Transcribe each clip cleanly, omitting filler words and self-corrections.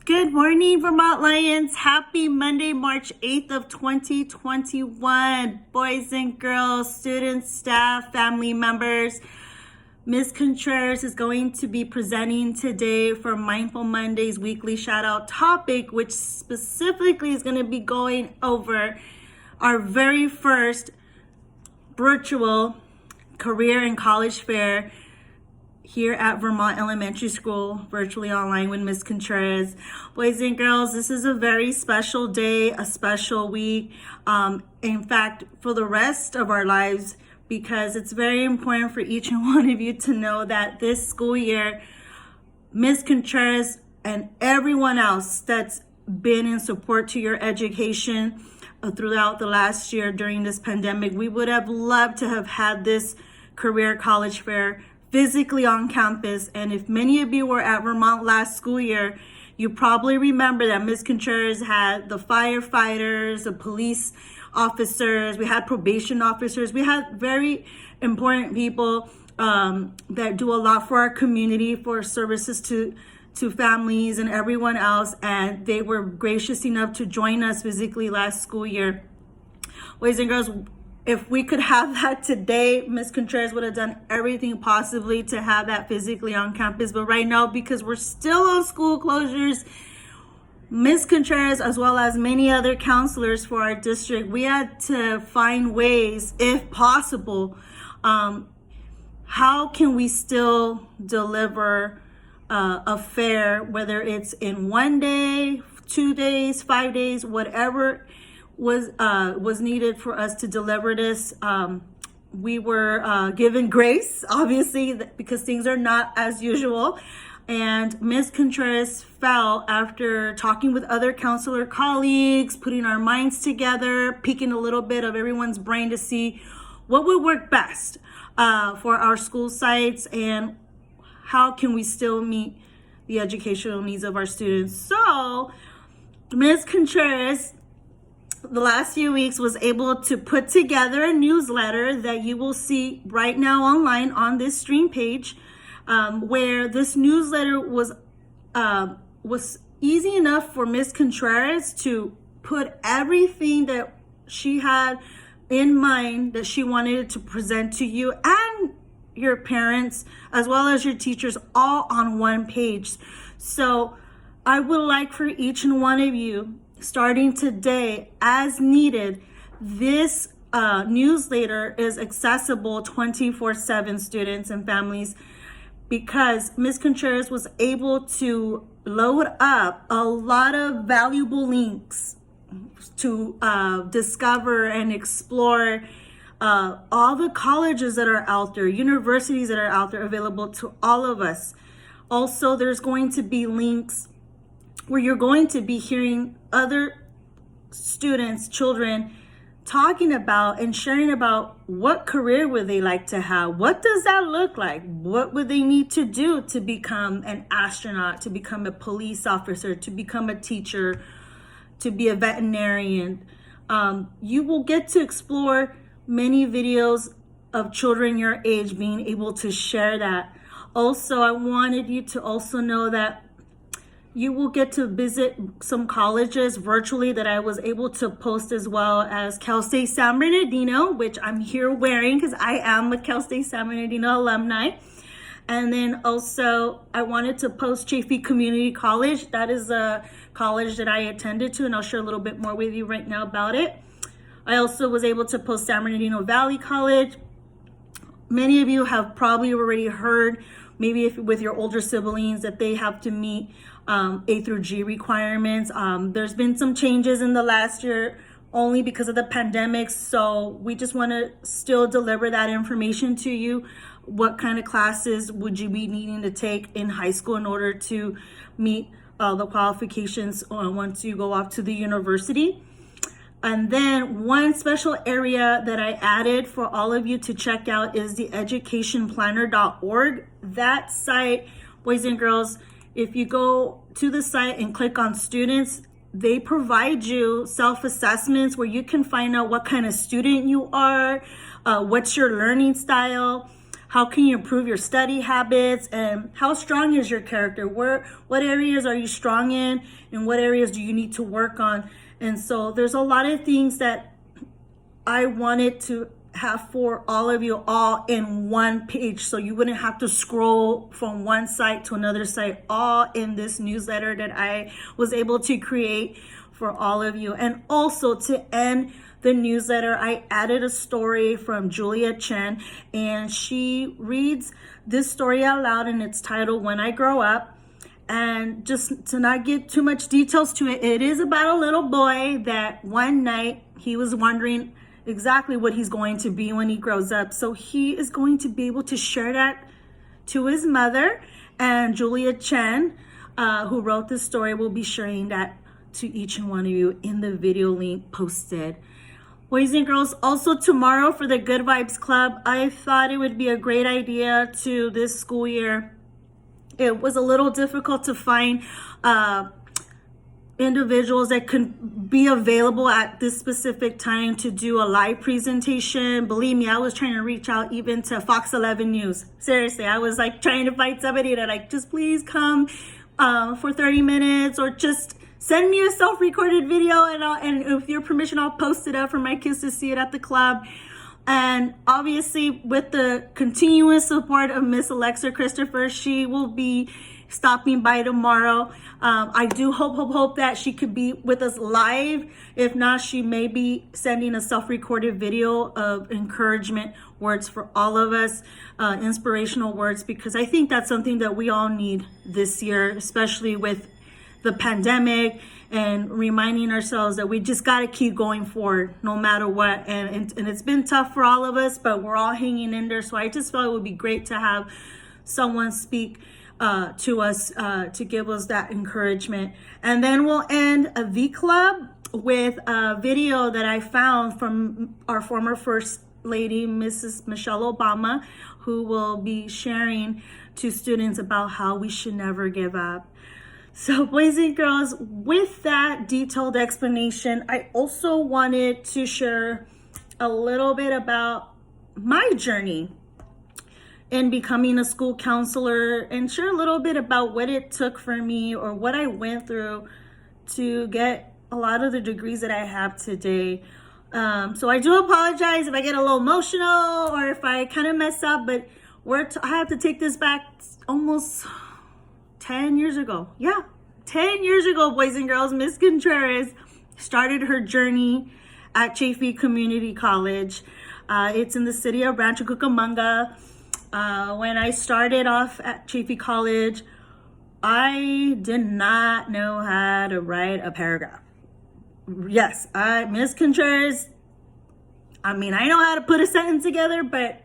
Good morning, Vermont Lions. Happy Monday, March 8th of 2021. Boys and girls, students, staff, family members. Ms. Contreras is going to be presenting today for Mindful Monday's weekly shout out topic, which specifically is going to be going over our very first virtual career and college fair here at Vermont Elementary School, virtually online with Ms. Contreras. Boys and girls, this is a very special day, a special week. In fact, for the rest of our lives, because it's very important for each and one of you to know that this school year, Ms. Contreras and everyone else that's been in support to your education throughout the last year during this pandemic, we would have loved to have had this career college fair physically on campus. And if many of you were at Vermont last school year, you probably remember that Ms. Contreras had the firefighters, the police officers, we had probation officers, we had very important people that do a lot for our community, for services to families and everyone else, and they were gracious enough to join us physically last school year. Boys and girls, if we could have that today, Ms. Contreras would have done everything possibly to have that physically on campus. But right now, because we're still on school closures, Ms. Contreras, as well as many other counselors for our district, we had to find ways, if possible, how can we still deliver a fair, whether it's in 1 day, 2 days, 5 days, whatever was needed for us to deliver this. We were given grace, obviously, because things are not as usual. And Ms. Contreras felt, after talking with other counselor colleagues, putting our minds together, peeking a little bit of everyone's brain to see what would work best for our school sites and how can we still meet the educational needs of our students. So Ms. Contreras, the last few weeks, was able to put together a newsletter that you will see right now online on this stream page, where this newsletter was easy enough for Ms. Contreras to put everything that she had in mind that she wanted to present to you and your parents, as well as your teachers, all on one page. So I would like for each and one of you, starting today, as needed, this newsletter is accessible 24/7, students and families, because Ms. Contreras was able to load up a lot of valuable links to discover and explore all the colleges that are out there, universities that are out there, available to all of us. Also, there's going to be links where you're going to be hearing other students, children, talking about and sharing about what career would they like to have. What does that look like? What would they need to do to become an astronaut, to become a police officer, to become a teacher, to be a veterinarian? You will get to explore many videos of children your age being able to share that. Also, I wanted you to also know that you will get to visit some colleges virtually that I was able to post, as well as Cal State San Bernardino, which I'm here wearing because I am a Cal State San Bernardino alumni. And then also I wanted to post Chaffee Community College. That is a college that I attended to, and I'll share a little bit more with you right now about it. I also was able to post San Bernardino Valley College. Many of you have probably already heard, maybe if with your older siblings, that they have to meet A through G requirements. There's been some changes in the last year only because of the pandemic, so we just want to still deliver that information to you. What kind of classes would you be needing to take in high school in order to meet the qualifications once you go off to the university? And then one special area that I added for all of you to check out is the educationplanner.org. That site, boys and girls, if you go to the site and click on students, they provide you self-assessments where you can find out what kind of student you are, what's your learning style, how can you improve your study habits, and how strong is your character? What areas are you strong in, and what areas do you need to work on? And so there's a lot of things that I wanted to have for all of you all in one page, so you wouldn't have to scroll from one site to another site, all in this newsletter that I was able to create for all of you. And also, to end the newsletter, I added a story from Julia Chen, and she reads this story out loud, and it's titled When I Grow Up. And just to not get too much details to it, it is about a little boy that one night he was wondering exactly what he's going to be when he grows up. So he is going to be able to share that to his mother, and Julia Chen, who wrote this story, will be sharing that to each and one of you in the video link posted. Boys and girls, also tomorrow for the Good Vibes Club, I thought it would be a great idea to this school year. It was a little difficult to find individuals that could be available at this specific time to do a live presentation. Believe me, I was trying to reach out even to Fox 11 News. Seriously, I was like trying to find somebody to like, just please come for 30 minutes, or just send me a self-recorded video, and with your permission, I'll post it up for my kids to see it at the club. And obviously, with the continuous support of Miss Alexa Christopher, she will be stopping by tomorrow. I do hope that she could be with us live. If not, she may be sending a self-recorded video of encouragement words for all of us, inspirational words, because I think that's something that we all need this year, especially with the pandemic, and reminding ourselves that we just got to keep going forward no matter what. And it's been tough for all of us, but we're all hanging in there. So I just felt it would be great to have someone speak to us to give us that encouragement. And then we'll end a V Club with a video that I found from our former First Lady, Mrs. Michelle Obama, who will be sharing to students about how we should never give up. So boys and girls, with that detailed explanation, I also wanted to share a little bit about my journey in becoming a school counselor, and share a little bit about what it took for me, or what I went through to get a lot of the degrees that I have today. So I do apologize if I get a little emotional or if I kind of mess up, but I have to take this back almost 10 years ago. Yeah, 10 years ago, boys and girls, Miss Contreras started her journey at Chaffey Community College. It's in the city of Rancho Cucamonga. When I started off at Chaffey College, I did not know how to write a paragraph. Yes, Miss Contreras, I mean, I know how to put a sentence together, but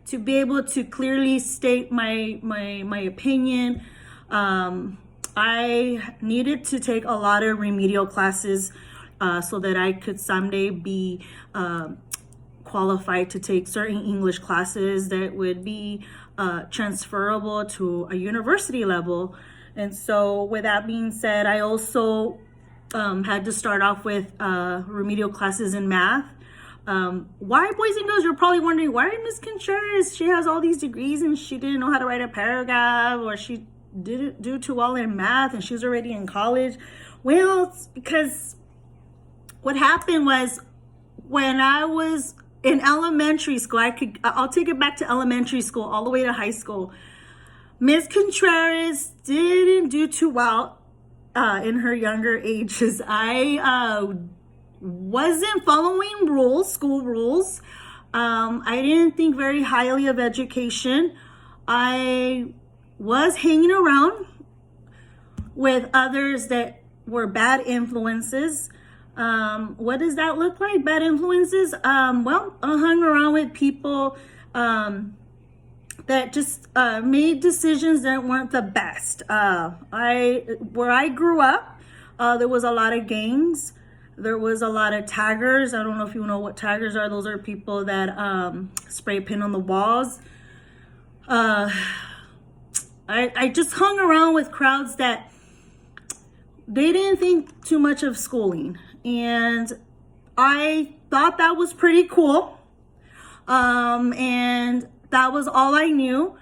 to be able to clearly state my opinion, I needed to take a lot of remedial classes so that I could someday be qualified to take certain English classes that would be transferable to a university level. And so with that being said, I also had to start off with remedial classes in math. Why, boys and girls, you're probably wondering, why Miss Contreras, she has all these degrees and she didn't know how to write a paragraph, or she didn't do too well in math and she's already in college? Well, it's because what happened was, when I was in elementary school, I'll take it back to elementary school all the way to high school, Miss Contreras didn't do too well in her younger ages. I wasn't following school rules. I didn't think very highly of education. I was hanging around with others that were bad influences. What does that look like, bad influences? Well, I hung around with people that just made decisions that weren't the best. Where I grew up, there was a lot of gangs. There was a lot of taggers. I don't know if you know what taggers are. Those are people that spray paint on the walls. I just hung around with crowds that they didn't think too much of schooling. And I thought that was pretty cool. And That was all I knew.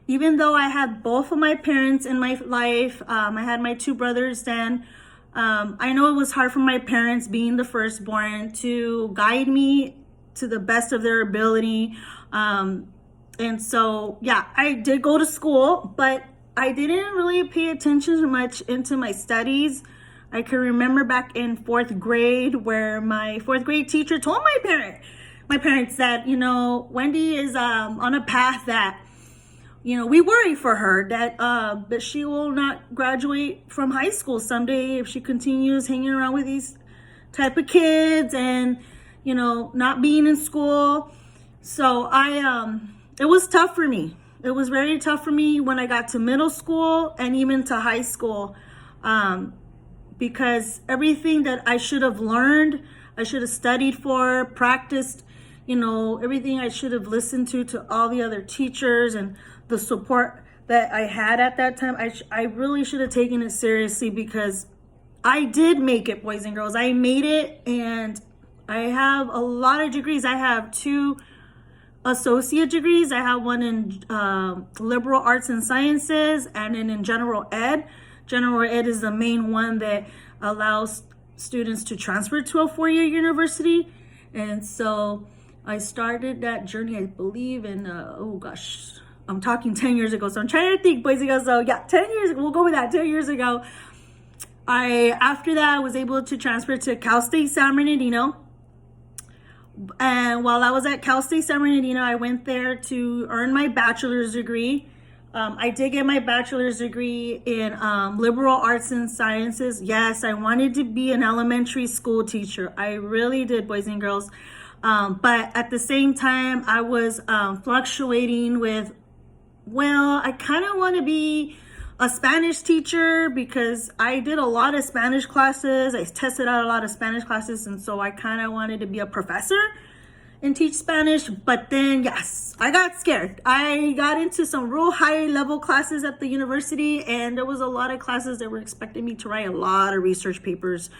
Even though I had both of my parents in my life, I had my two brothers then. I know it was hard for my parents, being the firstborn, to guide me to the best of their ability. And so, yeah, I did go to school, but I didn't really pay attention much into my studies. I can remember back in fourth grade where my fourth grade teacher told my parents that, Wendy is on a path that, we worry for her that she will not graduate from high school someday if she continues hanging around with these type of kids and, not being in school. So it was tough for me. It was very tough for me when I got to middle school and even to high school, because everything that I should have learned, I should have studied for, practiced, everything I should have listened to all the other teachers and the support that I had at that time. I really should have taken it seriously, because I did make it, boys and girls. I made it, and I have a lot of degrees. I have 2 associate degrees. I have one in liberal arts and sciences, and then in general ed. General ed is the main one that allows students to transfer to a 4-year university. And so I started that journey, I believe, in I'm talking 10 years ago. So I'm trying to think, boys and girls. So yeah, 10 years, we'll go with that. 10 years ago, after that, I was able to transfer to Cal State San Bernardino. And while I was at Cal State San Bernardino, I went there to earn my bachelor's degree. I did get my bachelor's degree in liberal arts and sciences. Yes, I wanted to be an elementary school teacher. I really did, boys and girls. But at the same time, I was fluctuating with, I kind of want to be a Spanish teacher, because I did a lot of Spanish classes. I tested out a lot of Spanish classes, and so I kind of wanted to be a professor and teach Spanish. But then, yes, I got scared. I got into some real high level classes at the university, and there was a lot of classes that were expecting me to write a lot of research papers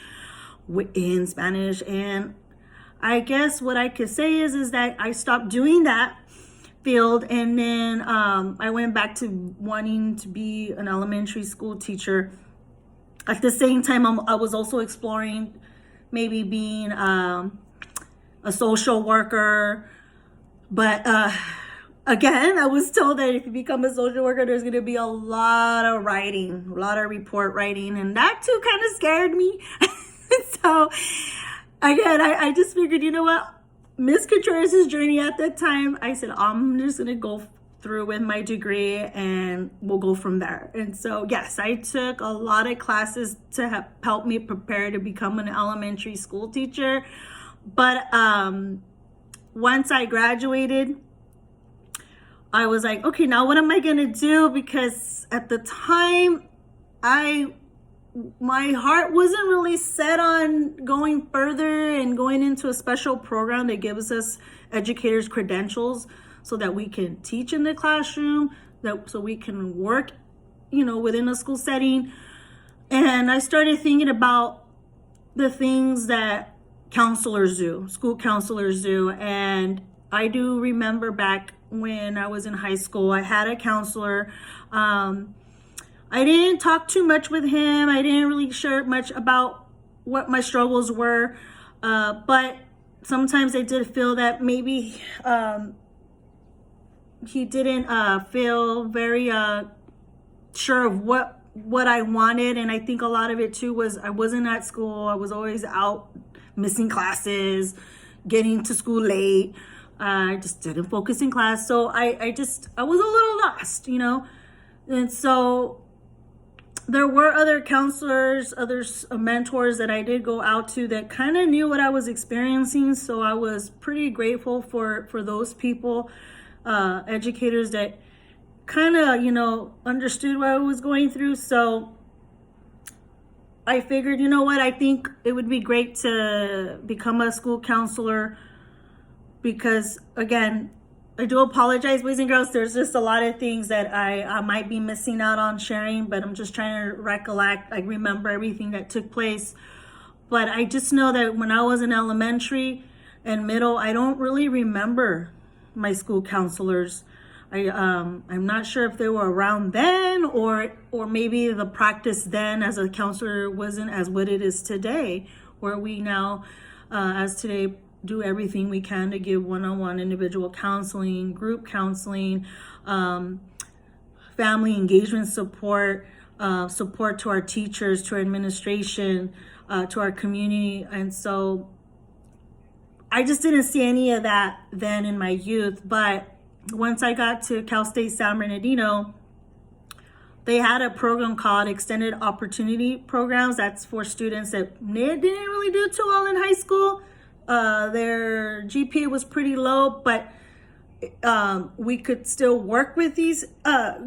in Spanish. And I guess what I could say is that I stopped doing that field, and then I went back to wanting to be an elementary school teacher. At the same time, I was also exploring maybe being a social worker. But again, I was told that if you become a social worker, there's going to be a lot of writing, a lot of report writing, and that too kind of scared me. So again, I just figured, what? Miss Contreras' journey at that time, I said, I'm just going to go through with my degree and we'll go from there. And so, yes, I took a lot of classes to help me prepare to become an elementary school teacher. But once I graduated, I was like, okay, now what am I going to do? Because at the time, my heart wasn't really set on going further and going into a special program that gives us educators credentials so that we can teach in the classroom, so we can work, within a school setting. And I started thinking about the things that counselors do, school counselors do. And I do remember back when I was in high school, I had a counselor. I didn't talk too much with him. I didn't really share much about what my struggles were. But sometimes I did feel that maybe he didn't feel very sure of what I wanted. And I think a lot of it too was I wasn't at school. I was always out missing classes, getting to school late. I just didn't focus in class. So I was a little lost, And so there were other counselors, other mentors that I did go out to that kind of knew what I was experiencing. So I was pretty grateful for those people, educators that kind of, understood what I was going through. So I figured, I think it would be great to become a school counselor, because again, I do apologize, boys and girls. There's just a lot of things that I might be missing out on sharing, but I'm just trying to recollect. I remember everything that took place. But I just know that when I was in elementary and middle, I don't really remember my school counselors. I'm not sure if they were around then, or maybe the practice then as a counselor wasn't as what it is today, where we now, as today, do everything we can to give one-on-one individual counseling, group counseling, family engagement support, support to our teachers, to our administration, to our community. And so I just didn't see any of that then in my youth. But once I got to Cal State San Bernardino, they had a program called Extended Opportunity Programs. That's for students that didn't really do too well in high school. Their GPA was pretty low, but we could still work with these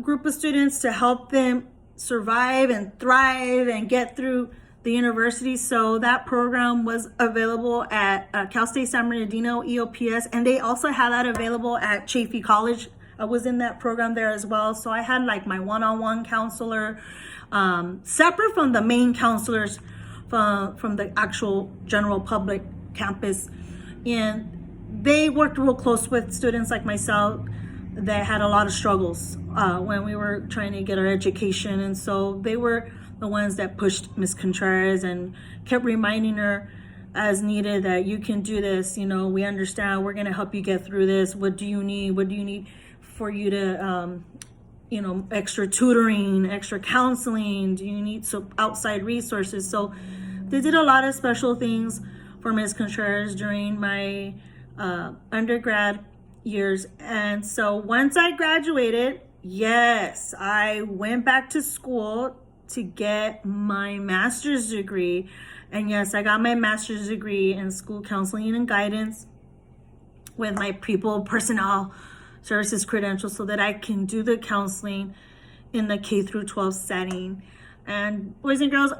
group of students to help them survive and thrive and get through the university. So that program was available at Cal State San Bernardino, EOPS, and they also had that available at Chaffey College. I was in that program there as well. So I had like my one-on-one counselor, separate from the main counselors from the actual general public campus. And they worked real close with students like myself that had a lot of struggles when we were trying to get our education. And so they were the ones that pushed Ms. Contreras and kept reminding her as needed that you can do this. You know, we understand, we're going to help you get through this. What do you need? What do you need for you to, extra tutoring, extra counseling? Do you need some outside resources? So they did a lot of special things for Ms. Contreras during my undergrad years. And so once I graduated, yes, I went back to school to get my master's degree. And yes, I got my master's degree in school counseling and guidance with my personnel services credentials, so that I can do the counseling in the K through 12 setting. And boys and girls,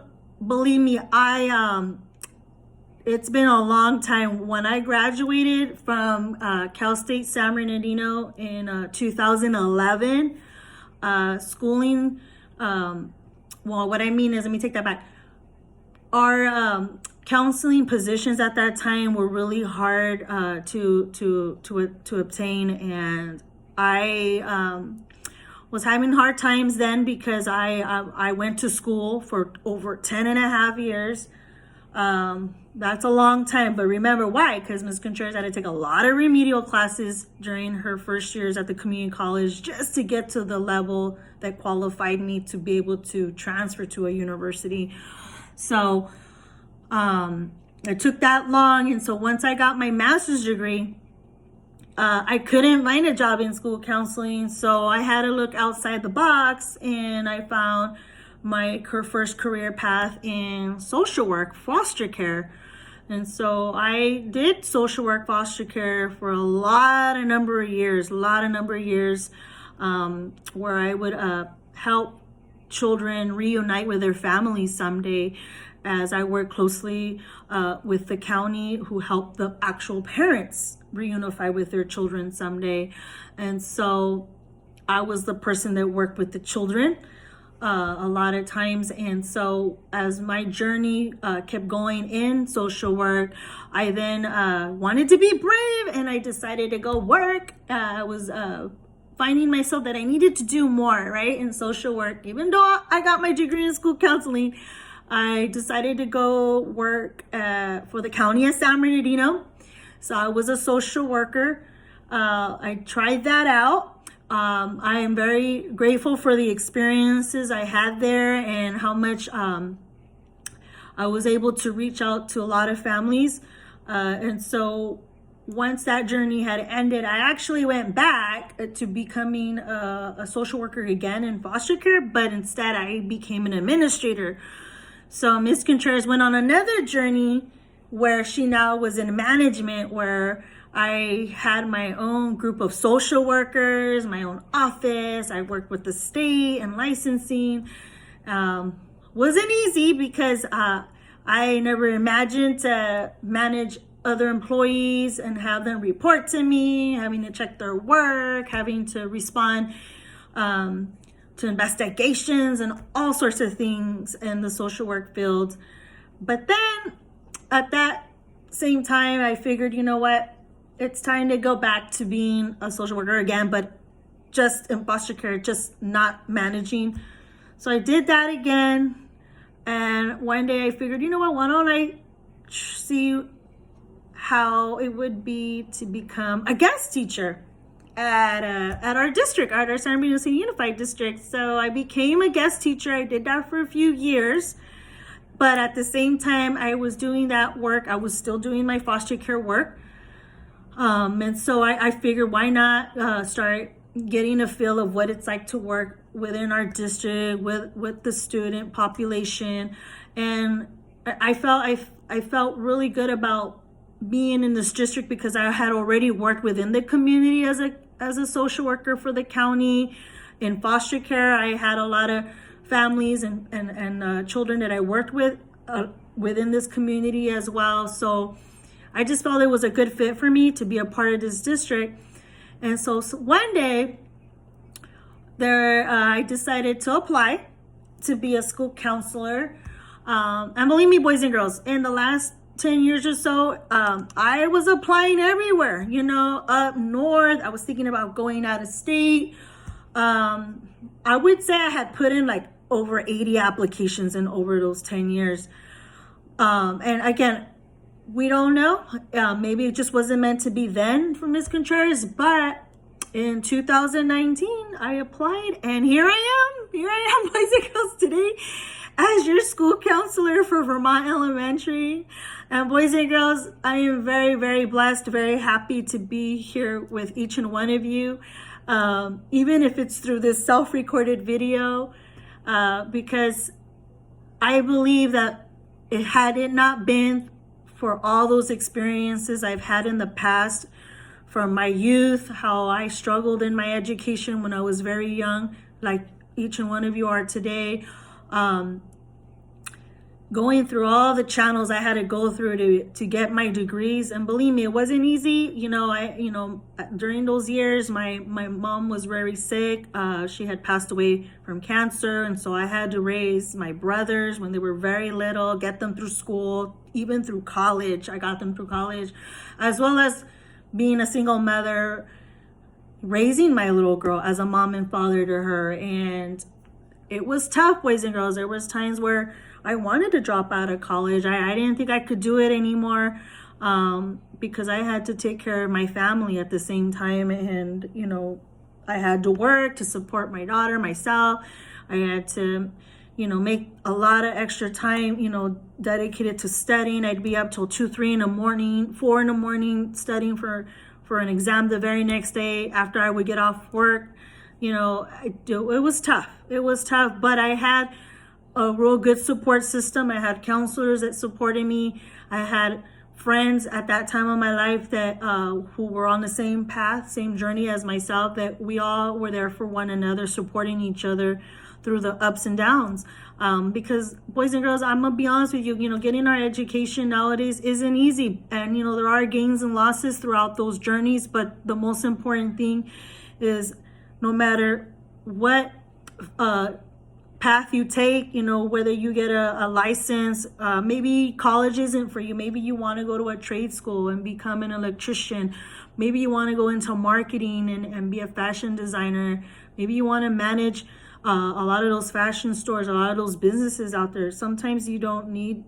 believe me, it's been a long time. When I graduated from Cal State San Bernardino in 2011, schooling, what I mean is, let me take that back. Our counseling positions at that time were really hard to obtain, and I was having hard times then because I went to school for over 10 and a half years. That's a long time, but remember why? Because Ms. Contreras had to take a lot of remedial classes during her first years at the community college just to get to the level that qualified me to be able to transfer to a university. So it took that long. And so once I got my master's degree, I couldn't find a job in school counseling. So I had to look outside the box, and I found my first career path in social work, foster care. And so I did social work, foster care for a number of years, where I would help children reunite with their families someday, as I work closely with the county, who help the actual parents reunify with their children someday. And so I was the person that worked with the children a lot of times. And so as my journey kept going in social work, I then wanted to be brave, and I decided to go work. I was finding myself that I needed to do more, right, in social work. Even though I got my degree in school counseling, I decided to go work for the county of San Bernardino. So I was a social worker. I tried that out. I am very grateful for the experiences I had there, and how much I was able to reach out to a lot of families. And so once that journey had ended, I actually went back to becoming a social worker again in foster care, but instead I became an administrator. So Ms. Contreras went on another journey where she now was in management, where I had my own group of social workers, my own office. I worked with the state and licensing. Wasn't easy because I never imagined to manage other employees and have them report to me, having to check their work, having to respond to investigations and all sorts of things in the social work field. But then at that same time, I figured, you know what? It's time to go back to being a social worker again, but just in foster care, just not managing. So I did that again. And one day I figured, you know what, why don't I see how it would be to become a guest teacher at our district, at our San Bernardino City Unified District. So I became a guest teacher. I did that for a few years. But at the same time I was doing that work, I was still doing my foster care work. And so I figured, why not start getting a feel of what it's like to work within our district with the student population. And I felt really good about being in this district because I had already worked within the community as a social worker for the county. In foster care, I had a lot of families and children that I worked with within this community as well. So I just felt it was a good fit for me to be a part of this district. And so one day I decided to apply to be a school counselor. And believe me, boys and girls, in the last 10 years or so, I was applying everywhere, up north. I was thinking about going out of state. I would say I had put in like over 80 applications in over those 10 years. And again, we don't know. Maybe it just wasn't meant to be then for Ms. Contreras, but in 2019, I applied, and here I am, boys and girls, today as your school counselor for Vermont Elementary. And boys and girls, I am very, very blessed, very happy to be here with each and one of you, even if it's through this self-recorded video, because I believe that had it not been for all those experiences I've had in the past, from my youth, how I struggled in my education when I was very young, like each and one of you are today, going through all the channels I had to go through to get my degrees. And believe me, it wasn't easy. During those years, my mom was very sick. She had passed away from cancer. And so I had to raise my brothers when they were very little, get them through school, even through college. I got them through college, as well as being a single mother, raising my little girl as a mom and father to her. And it was tough, boys and girls. There was times where I wanted to drop out of college. I didn't think I could do it anymore, because I had to take care of my family at the same time. And, I had to work to support my daughter, myself. I had to, make a lot of extra time, dedicated to studying. I'd be up till 2, 3 in the morning, 4 in the morning, studying for an exam the very next day after I would get off work. It was tough. It was tough, but I had a real good support system. I had counselors that supported me. I had friends at that time of my life that who were on the same path, same journey as myself, that we all were there for one another, supporting each other through the ups and downs. Because boys and girls, I'm gonna be honest with you, getting our education nowadays isn't easy. And, there are gains and losses throughout those journeys. But the most important thing is, no matter what path you take, whether you get a license, maybe college isn't for you. Maybe you want to go to a trade school and become an electrician. Maybe you want to go into marketing and be a fashion designer. Maybe you want to manage a lot of those fashion stores, a lot of those businesses out there. Sometimes you don't need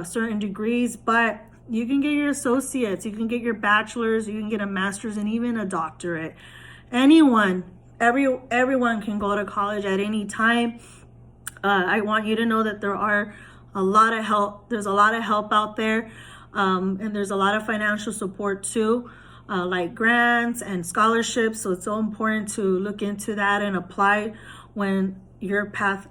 certain degrees, but you can get your associates, you can get your bachelor's, you can get a master's, and even a doctorate. Everyone can go to college at any time. I want you to know that there's a lot of help out there, and there's a lot of financial support too, like grants and scholarships. So it's so important to look into that and apply when your path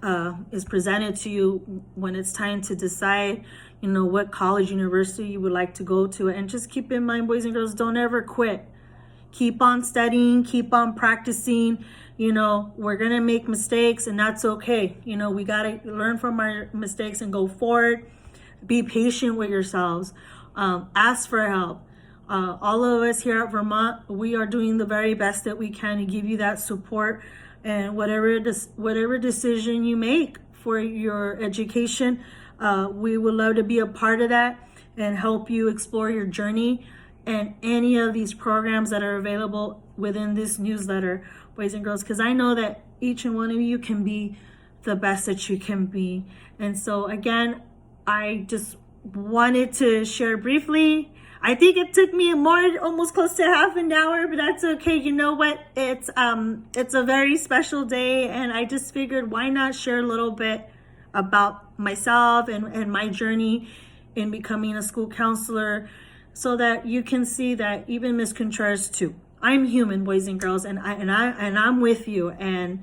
is presented to you, when it's time to decide, what college, university you would like to go to. And just keep in mind, boys and girls, don't ever quit. Keep on studying, keep on practicing. We're going to make mistakes, and that's okay. We got to learn from our mistakes and go forward. Be patient with yourselves. Ask for help. All of us here at Vermont, we are doing the very best that we can to give you that support. And whatever decision you make for your education, we would love to be a part of that and help you explore your journey. And any of these programs that are available within this newsletter boys and girls, because I know that each and one of you can be the best that you can be. And so again, I just wanted to share briefly. I think it took me almost close to half an hour, but that's okay. You know what? It's a very special day, and I just figured, why not share a little bit about myself and my journey in becoming a school counselor, so that you can see that even Miss Contreras too. I'm human, boys and girls, and I'm with you. And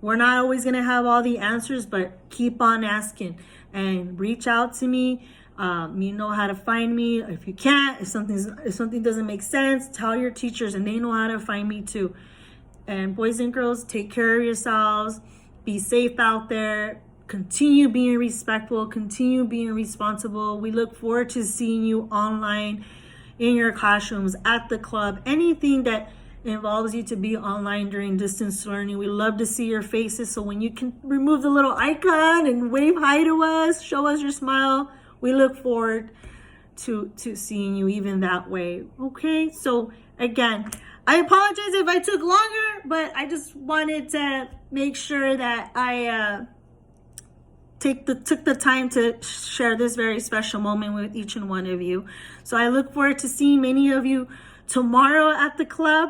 we're not always gonna have all the answers, but keep on asking and reach out to me. You know how to find me. If you can't, if something doesn't make sense, tell your teachers, and they know how to find me too. And boys and girls, take care of yourselves. Be safe out there. Continue being respectful. Continue being responsible. We look forward to seeing you online, in your classrooms, at the club, anything that involves you to be online during distance learning. We love to see your faces. So when you can remove the little icon and wave hi to us, show us your smile, we look forward to seeing you even that way. Okay, so again, I apologize if I took longer, but I just wanted to make sure that I took the time to share this very special moment with each and one of you. So I look forward to seeing many of you tomorrow at the club.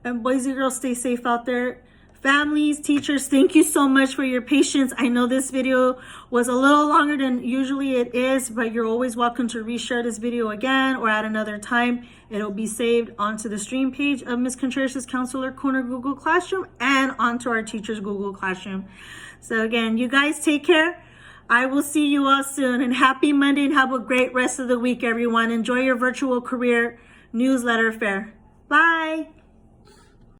And boys and girls, stay safe out there. Families, teachers, thank you so much for your patience. I know this video was a little longer than usually it is, but you're always welcome to reshare this video again or at another time. It'll be saved onto the stream page of Ms. Contreras' Counselor Corner Google Classroom and onto our teachers Google Classroom. So again, you guys take care. I will see you all soon, and happy Monday, and have a great rest of the week, everyone. Enjoy your virtual career newsletter fair. Bye.